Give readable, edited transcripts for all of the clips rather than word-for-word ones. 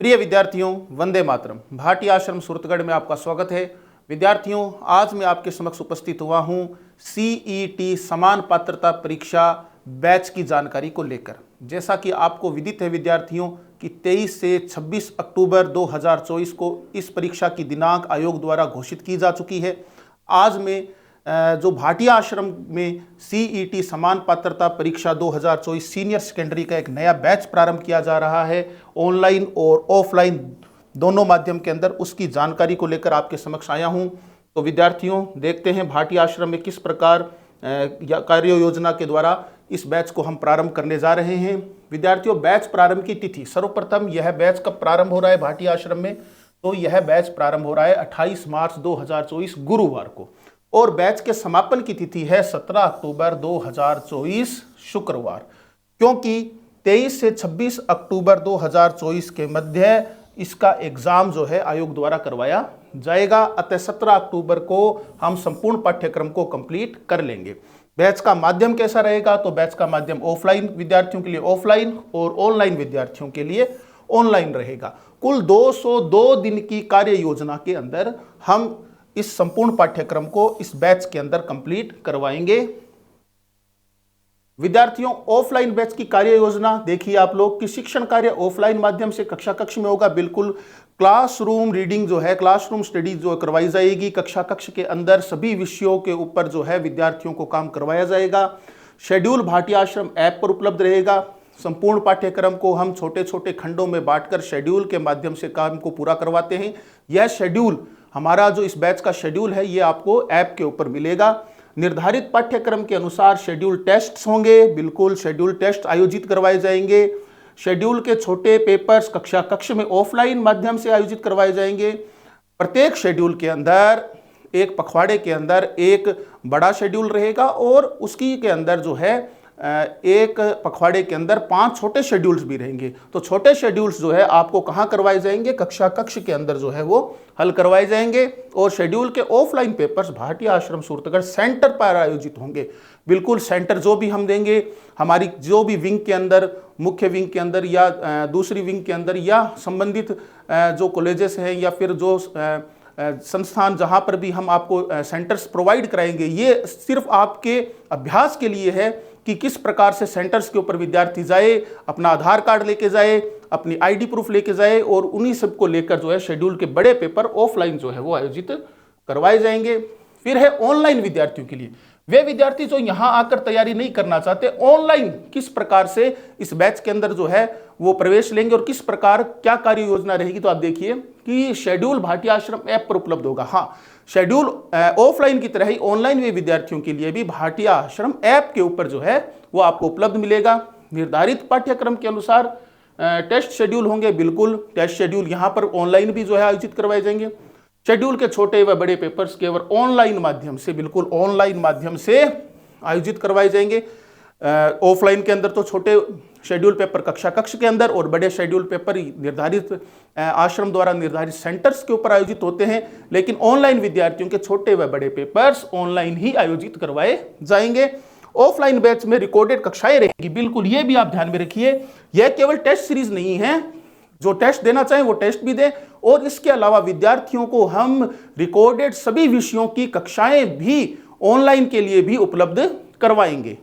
प्रिय विद्यार्थियों, वंदे मातरम। भाटी आश्रम सूरतगढ़ में आपका स्वागत है। विद्यार्थियों, आज मैं आपके समक्ष उपस्थित हुआ हूं सीईटी समान पात्रता परीक्षा बैच की जानकारी को लेकर। जैसा कि आपको विदित है विद्यार्थियों कि 23 से 26 अक्टूबर 2024 को इस परीक्षा की दिनांक आयोग द्वारा घोषित की जा चुकी है। आज मैं जो भाटिया आश्रम में सीईटी समान पात्रता परीक्षा 2024 सीनियर सेकेंडरी का एक नया बैच प्रारंभ किया जा रहा है, ऑनलाइन और ऑफलाइन दोनों माध्यम के अंदर, उसकी जानकारी को लेकर आपके समक्ष आया हूं। तो विद्यार्थियों, देखते हैं भाटिया आश्रम में किस प्रकार कार्य योजना के द्वारा इस बैच को हम प्रारंभ करने जा रहे हैं। विद्यार्थियों, बैच प्रारंभ की तिथि, सर्वप्रथम यह बैच कब प्रारंभ हो रहा है भाटिया आश्रम में, तो यह बैच प्रारंभ हो रहा है 28 मार्च 2024 गुरुवार को, और बैच के समापन की तिथि है 17 अक्टूबर 2024 शुक्रवार। क्योंकि 23 से 26 अक्टूबर 2024 के मध्य इसका एग्जाम जो है आयोग द्वारा करवाया जाएगा, अतः 17 अक्टूबर को हम संपूर्ण पाठ्यक्रम को कंप्लीट कर लेंगे। बैच का माध्यम कैसा रहेगा, तो बैच का माध्यम ऑफलाइन विद्यार्थियों के लिए ऑफलाइन और ऑनलाइन विद्यार्थियों के लिए ऑनलाइन रहेगा। कुल 202 दिन की कार्य योजना के अंदर हम इस संपूर्ण पाठ्यक्रम को इस बैच के अंदर कंप्लीट करवाएंगे। विद्यार्थियों, ऑफलाइन बैच की कार्य योजना देखिए आप लोग कि शिक्षण कार्य ऑफलाइन माध्यम से कक्षा कक्ष में होगा। बिल्कुल क्लासरूम रीडिंग जो है, क्लासरूम स्टडी जो करवाई जाएगी, कक्षा कक्ष के अंदर सभी विषयों के ऊपर जो है विद्यार्थियों को काम करवाया जाएगा। शेड्यूल भाटिया आश्रम ऐप पर उपलब्ध रहेगा। संपूर्ण पाठ्यक्रम को हम छोटे छोटे खंडों में बांटकर शेड्यूल के माध्यम से काम को पूरा करवाते हैं। यह शेड्यूल, हमारा जो इस बैच का शेड्यूल है, ये आपको ऐप के ऊपर मिलेगा। निर्धारित पाठ्यक्रम के अनुसार शेड्यूल टेस्ट्स होंगे, बिल्कुल शेड्यूल टेस्ट आयोजित करवाए जाएंगे। शेड्यूल के छोटे पेपर्स कक्षा कक्ष में ऑफलाइन माध्यम से आयोजित करवाए जाएंगे। प्रत्येक शेड्यूल के अंदर, एक पखवाड़े के अंदर एक बड़ा शेड्यूल रहेगा और उसकी के अंदर जो है एक पखवाड़े के अंदर 5 छोटे शेड्यूल्स भी रहेंगे। तो छोटे शेड्यूल्स जो है आपको कहाँ करवाए जाएंगे, कक्षा कक्ष के अंदर जो है वो हल करवाए जाएंगे। और शेड्यूल के ऑफलाइन पेपर्स भाटिया आश्रम सूरतगढ़ सेंटर पर आयोजित होंगे। बिल्कुल सेंटर जो भी हम देंगे, हमारी जो भी विंग के अंदर, मुख्य विंग के अंदर या दूसरी विंग के अंदर या संबंधित जो कॉलेजेस हैं या फिर जो संस्थान जहाँ पर भी हम आपको सेंटर्स प्रोवाइड कराएंगे, ये सिर्फ आपके अभ्यास के लिए है कि किस प्रकार से सेंटर्स के ऊपर विद्यार्थी जाए, अपना आधार कार्ड लेके जाए, अपनी आईडी प्रूफ लेके जाए, और उन्हीं सब को लेकर जो है शेड्यूल के बड़े पेपर ऑफलाइन जो है वो आयोजित करवाए जाएंगे। फिर है ऑनलाइन विद्यार्थियों के लिए, वे विद्यार्थी जो यहाँ आकर तैयारी नहीं करना चाहते, ऑनलाइन किस प्रकार से इस बैच के अंदर जो है वो प्रवेश लेंगे और किस प्रकार क्या कार्य योजना रहेगी। तो आप देखिए कि शेड्यूल भाटिया आश्रम ऐप पर उपलब्ध होगा। हाँ, शेड्यूल ऑफलाइन की तरह ही ऑनलाइन भी विद्यार्थियों के लिए भी भाटिया आश्रम ऐप के ऊपर जो है वो आपको उपलब्ध मिलेगा। निर्धारित पाठ्यक्रम के अनुसार टेस्ट शेड्यूल होंगे, बिल्कुल टेस्ट शेड्यूल यहाँ पर ऑनलाइन भी जो है आयोजित करवाए जाएंगे। शेड्यूल के छोटे व बड़े पेपर्स केवल ऑनलाइन माध्यम से, बिल्कुल ऑनलाइन माध्यम से आयोजित करवाए जाएंगे। ऑफलाइन के अंदर तो छोटे शेड्यूल पेपर कक्षा कक्ष के अंदर और बड़े शेड्यूल पेपर निर्धारित आश्रम द्वारा निर्धारित सेंटर्स के ऊपर आयोजित होते हैं, लेकिन ऑनलाइन विद्यार्थियों के छोटे व बड़े पेपर्स ऑनलाइन ही आयोजित करवाए जाएंगे। ऑफलाइन बैच में रिकॉर्डेड कक्षाएं रहेगी, बिल्कुल ये भी आप ध्यान में रखिए। यह केवल टेस्ट सीरीज नहीं है, जो टेस्ट देना चाहें वो टेस्ट भी दें, और इसके अलावा विद्यार्थियों को हम रिकॉर्डेड सभी विषयों की कक्षाएं भी ऑनलाइन के लिए भी उपलब्ध करवाएंगे।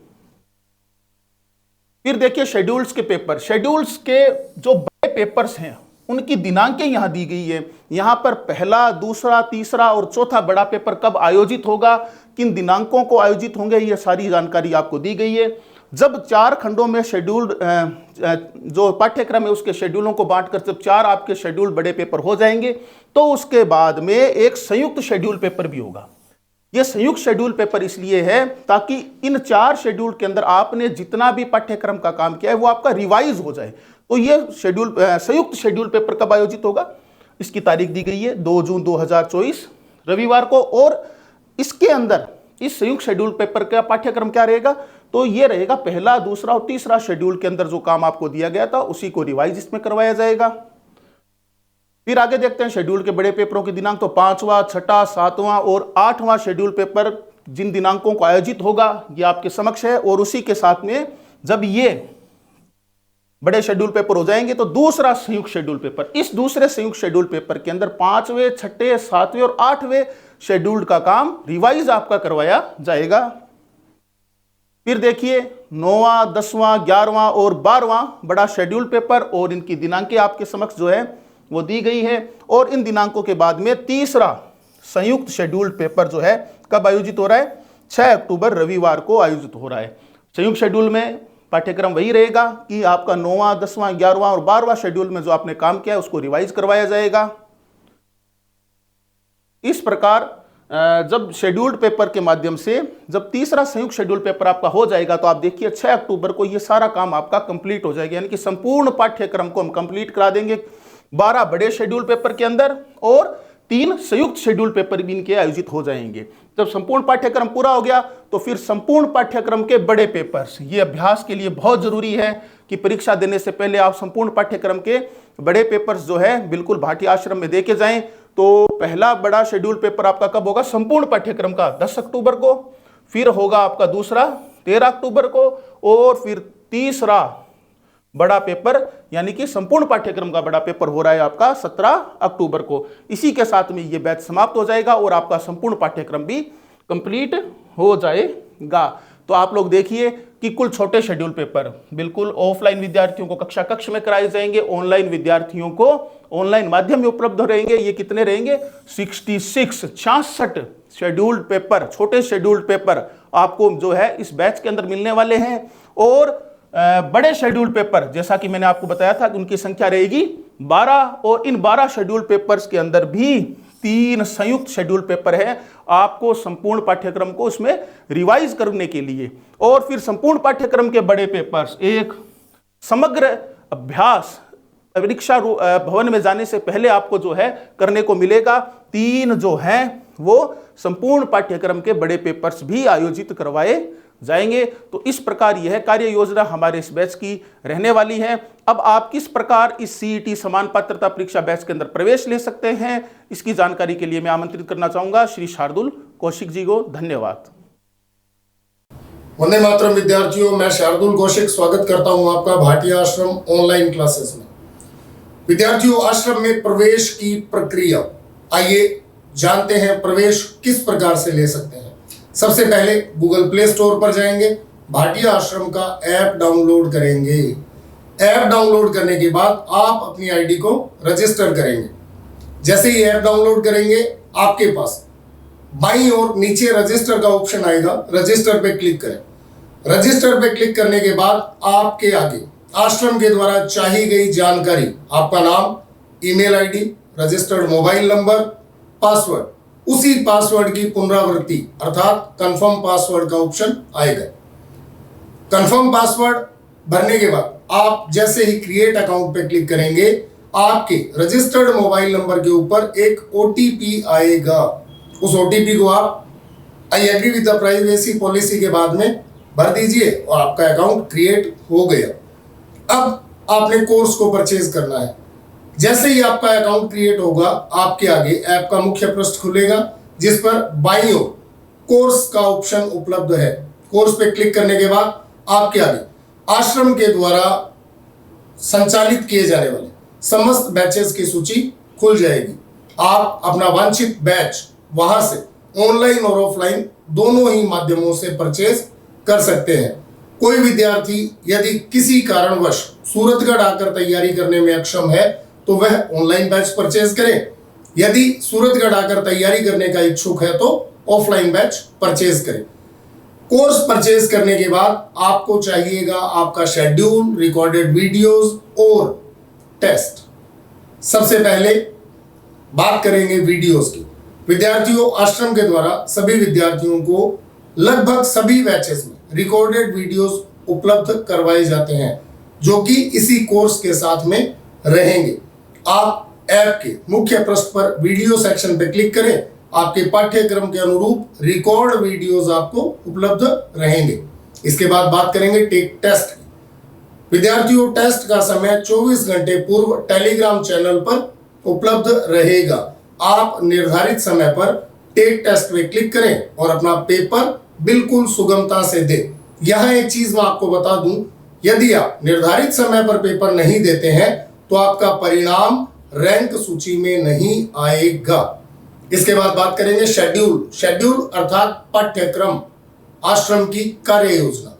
फिर देखिए शेड्यूल्स के पेपर, शेड्यूल्स के जो बड़े पेपर्स हैं उनकी दिनांकें यहां दी गई है। यहां पर पहला, दूसरा, तीसरा और चौथा बड़ा पेपर कब आयोजित होगा, किन दिनांकों को आयोजित होंगे, ये सारी जानकारी आपको दी गई है। जब 4 खंडों में शेड्यूल जो पाठ्यक्रम है उसके शेड्यूलों को बांटकर जब 4 आपके शेड्यूल बड़े पेपर हो जाएंगे, तो उसके बाद में एक संयुक्त शेड्यूल पेपर भी होगा। यह संयुक्त शेड्यूल पेपर इसलिए है ताकि इन 4 शेड्यूल के अंदर आपने जितना भी पाठ्यक्रम का काम किया है वो आपका रिवाइज हो जाए। तो यह शेड्यूल संयुक्त शेड्यूल पेपर कब आयोजित होगा, इसकी तारीख दी गई है 2 जून 2024 रविवार को। और इसके अंदर इस संयुक्त शेड्यूल पेपर का पाठ्यक्रम क्या रहेगा, तो ये रहेगा पहला, दूसरा और तीसरा शेड्यूल के अंदर जो काम आपको दिया गया था उसी को रिवाइज इसमें करवाया जाएगा। फिर आगे देखते हैं शेड्यूल के बड़े पेपरों की दिनांक, तो 5वां, 6ठा, 7वां और 8वां शेड्यूल पेपर जिन दिनांकों को आयोजित होगा ये आपके समक्ष है। और उसी के साथ में जब ये बड़े शेड्यूल पेपर हो जाएंगे। तो दूसरा संयुक्त शेड्यूल पेपर, इस दूसरे संयुक्त शेड्यूल पेपर के अंदर 5वें, 6ठे, 7वें और 8वें शेड्यूल का काम रिवाइज आपका करवाया जाएगा। फिर देखिए 9वां, 10वां, 11वां और 12वां बड़ा शेड्यूल पेपर, और इनकी दिनांकें आपके समक्ष जो है वो दी गई है। और इन दिनांकों के बाद में तीसरा संयुक्त शेड्यूल पेपर जो है कब आयोजित हो रहा है? 6 अक्टूबर रविवार को आयोजित हो रहा है। संयुक्त शेड्यूल में पाठ्यक्रम वही रहेगा कि आपका 9वां, 10वां, 11वां और 12वां शेड्यूल में जो आपने काम किया है उसको रिवाइज करवाया जाएगा। इस प्रकार जब शेड्यूल्ड पेपर के माध्यम से जब तीसरा संयुक्त शेड्यूल पेपर आपका हो जाएगा तो आप देखिए 6 अक्टूबर को ये सारा काम आपका कंप्लीट हो जाएगा, यानी कि संपूर्ण पाठ्यक्रम को हम कंप्लीट करा देंगे 12 बड़े शेड्यूल पेपर के अंदर, और 3 संयुक्त शेड्यूल पेपर भी इनके आयोजित हो जाएंगे। जब संपूर्ण पाठ्यक्रम पूरा हो गया तो फिर संपूर्ण पाठ्यक्रम के बड़े पेपर्स, ये अभ्यास के लिए बहुत जरूरी है कि परीक्षा देने से पहले आप संपूर्ण पाठ्यक्रम के बड़े पेपर्स जो है बिल्कुल भाटी आश्रम में दे के जाएं। तो पहला बड़ा शेड्यूल पेपर आपका कब होगा? संपूर्ण पाठ्यक्रम का 10 अक्टूबर को, फिर होगा आपका दूसरा 13 अक्टूबर को, और फिर तीसरा बड़ा पेपर यानी कि संपूर्ण पाठ्यक्रम का बड़ा पेपर हो रहा है आपका 17 अक्टूबर को। इसी के साथ में ये बैच समाप्त हो जाएगा और आपका संपूर्ण पाठ्यक्रम भी कंप्लीट हो जाएगा। तो आप लोग देखिए कि कुल छोटे शेड्यूल पेपर बिल्कुल ऑफलाइन विद्यार्थियों को कक्षा कक्ष में कराए जाएंगे, ऑनलाइन विद्यार्थियों को ऑनलाइन माध्यम में उपलब्ध रहेंगे। ये कितने रहेंगे? 66 शेड्यूल्ड पेपर, छोटे शेड्यूल्ड पेपर आपको जो है इस बैच के अंदर मिलने वाले हैं। और बड़े शेड्यूल पेपर जैसा कि मैंने आपको बताया था कि उनकी संख्या रहेगी 12, और इन 12 शेड्यूल पेपर्स के अंदर भी 3 संयुक्त शेड्यूल पेपर है आपको संपूर्ण पाठ्यक्रम को उसमें रिवाइज करने के लिए। और फिर संपूर्ण पाठ्यक्रम के बड़े पेपर्स, एक समग्र अभ्यास परीक्षा भवन में जाने से पहले आपको जो है करने को मिलेगा। 3 जो हैं वो संपूर्ण पाठ्यक्रम के बड़े पेपर्स भी आयोजित करवाए जाएंगे। तो इस प्रकार यह कार्य योजना हमारे इस बैच की रहने वाली है। अब आप किस प्रकार इस सीईटी समान पात्रता परीक्षा बैच के अंदर प्रवेश ले सकते हैं, इसकी जानकारी के लिए मैं आमंत्रित करना चाहूंगा श्री शार्दुल कौशिक जी को। धन्यवाद। वंदे मातरम विद्यार्थियों, मैं शार्दुल कौशिक स्वागत करता हूं आपका भाटी आश्रम ऑनलाइन क्लासेस में। विद्यार्थियों, आश्रम में प्रवेश की प्रक्रिया, आइए जानते हैं प्रवेश किस प्रकार से ले सकते हैं। सबसे पहले गूगल प्ले स्टोर पर जाएंगे, भाटी आश्रम का ऐप डाउनलोड करेंगे। ऐप डाउनलोड करने के बाद आप अपनी आईडी को रजिस्टर करेंगे। जैसे ही ऐप डाउनलोड करेंगे आपके पास बाईं ओर नीचे रजिस्टर का ऑप्शन आएगा, रजिस्टर पे क्लिक करें। रजिस्टर पे क्लिक करने के बाद आपके आगे आश्रम के द्वारा चाही गई जानकारी, आपका नाम, email ID, registered mobile number, password, उसी पासवर्ड की पुनरावृत्ति अर्थात कंफर्म पासवर्ड का ऑप्शन आएगा। कंफर्म पासवर्ड भरने के बाद आप जैसे ही क्रिएट अकाउंट पे क्लिक करेंगे, आपके रजिस्टर्ड मोबाइल नंबर के ऊपर एक ओटीपी आएगा। उस ओटीपी को आप I agree with the privacy policy के बाद में भर दीजिए और आपका अकाउंट क्रिएट हो गया। अब आपने कोर्स को परचेज करना है। जैसे ही आपका अकाउंट क्रिएट होगा, आपके आगे ऐप का मुख्य पृष्ठ खुलेगा जिस पर बाईं ओर कोर्स का ऑप्शन उपलब्ध है। कोर्स पे क्लिक करने के बाद आपके आगे आश्रम के द्वारा संचालित किए जाने वाले समस्त बैचेस की सूची खुल जाएगी। आप अपना वांछित बैच वहां से ऑनलाइन और ऑफलाइन दोनों ही माध्यमों से परचेज कर सकते हैं। कोई विद्यार्थी यदि किसी कारणवश सूरतगढ़ आकर तैयारी करने में अक्षम है तो वह ऑनलाइन बैच परचेज करें। यदि सूरतगढ़ आकर तैयारी करने का इच्छुक है तो ऑफलाइन बैच परचेज करें। कोर्स परचेज करने के बाद आपको चाहिएगा आपका शेड्यूल, रिकॉर्डेड वीडियोस और टेस्ट। सबसे पहले बात करेंगे वीडियोस की। विद्यार्थियों, आश्रम के द्वारा सभी विद्यार्थियों को लगभग सभी बैचेस में रिकॉर्डेड वीडियोस उपलब्ध करवाए जाते हैं जो कि इसी कोर्स के साथ में रहेंगे। आप ऐप के मुख्य पृष्ठ पर वीडियो सेक्शन पर क्लिक करें, आपके पाठ्यक्रम के अनुरूप रिकॉर्ड वीडियोस आपको उपलब्ध रहेंगे। इसके बाद बात करेंगे टेक टेस्ट की। विद्यार्थियों, टेस्ट का समय 24 घंटे पूर्व टेलीग्राम चैनल पर उपलब्ध रहेगा। आप निर्धारित समय पर टेक टेस्ट में क्लिक करें और अपना पेपर बिल्कुल सुगमता से दें। यहाँ एक चीज मैं आपको बता दूं, यदि आप निर्धारित समय पर पेपर नहीं देते हैं तो आपका परिणाम रैंक सूची में नहीं आएगा। इसके बाद बात करेंगे शेड्यूल। शेड्यूल अर्थात पाठ्यक्रम, आश्रम की कार्य योजना।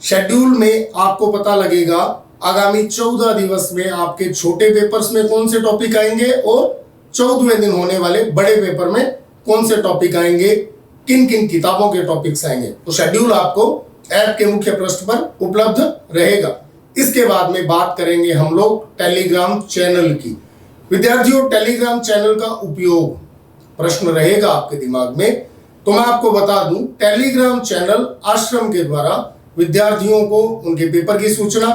शेड्यूल में आपको पता लगेगा आगामी 14 दिवस में आपके छोटे पेपर्स में कौन से टॉपिक आएंगे और 14वें दिन होने वाले बड़े पेपर में कौन से टॉपिक आएंगे, किन किन किताबों के टॉपिक्स आएंगे। तो शेड्यूल आपको ऐप के मुख्य पृष्ठ पर उपलब्ध रहेगा। इसके बाद में बात करेंगे हम लोग टेलीग्राम चैनल की। विद्यार्थियों, टेलीग्राम चैनल का उपयोग प्रश्न रहेगा आपके दिमाग में, तो मैं आपको बता दूं, टेलीग्राम चैनल आश्रम के द्वारा विद्यार्थियों को उनके पेपर की सूचना,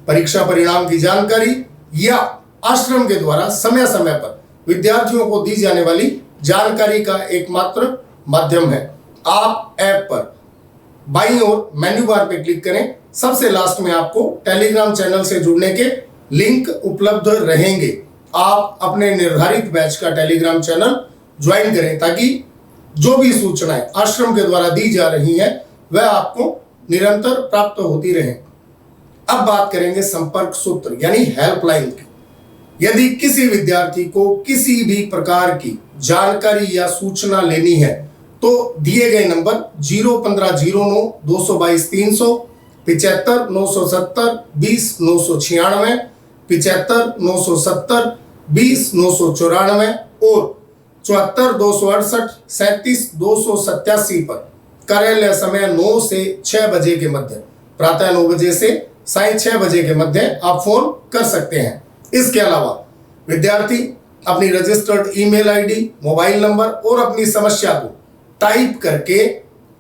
परीक्षा परिणाम की जानकारी या आश्रम के द्वारा समय समय पर विद्यार्थियों को दी जाने वाली जानकारी का एकमात्र माध्यम है। आप ऐप पर बाईं ओर मेन्यू बार पे क्लिक करें, सबसे लास्ट में आपको टेलीग्राम चैनल से जुड़ने के लिंक उपलब्ध रहेंगे। आप अपने निर्धारित बैच का टेलीग्राम चैनल ज्वाइन करें ताकि जो भी सूचनाएं आश्रम के द्वारा दी जा रही हैं वह आपको निरंतर प्राप्त होती रहे। अब बात करेंगे संपर्क सूत्र यानी हेल्पलाइन की। यदि किसी विद्यार्थी को किसी भी प्रकार की जानकारी या सूचना लेनी है तो दिए गए नंबर 01509 222 300, 75 970 20 996, 75 970 20 994 और 74 268 37 287 पर कार्यालय समय 9 से 6 बजे के मध्य, प्रातः 9 बजे से साय 6 बजे के मध्य आप फोन कर सकते हैं। इसके अलावा विद्यार्थी अपनी registered email ID, mobile number और अपनी समस्या को टाइप करके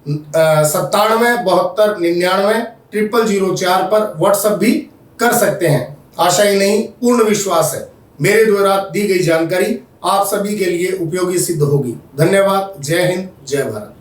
97 72 99 0004 पर व्हाट्सएप भी कर सकते हैं। आशा ही नहीं, पूर्ण विश्वास है मेरे द्वारा दी गई जानकारी आप सभी के लिए उपयोगी सिद्ध होगी। धन्यवाद। जय हिंद, जय भारत।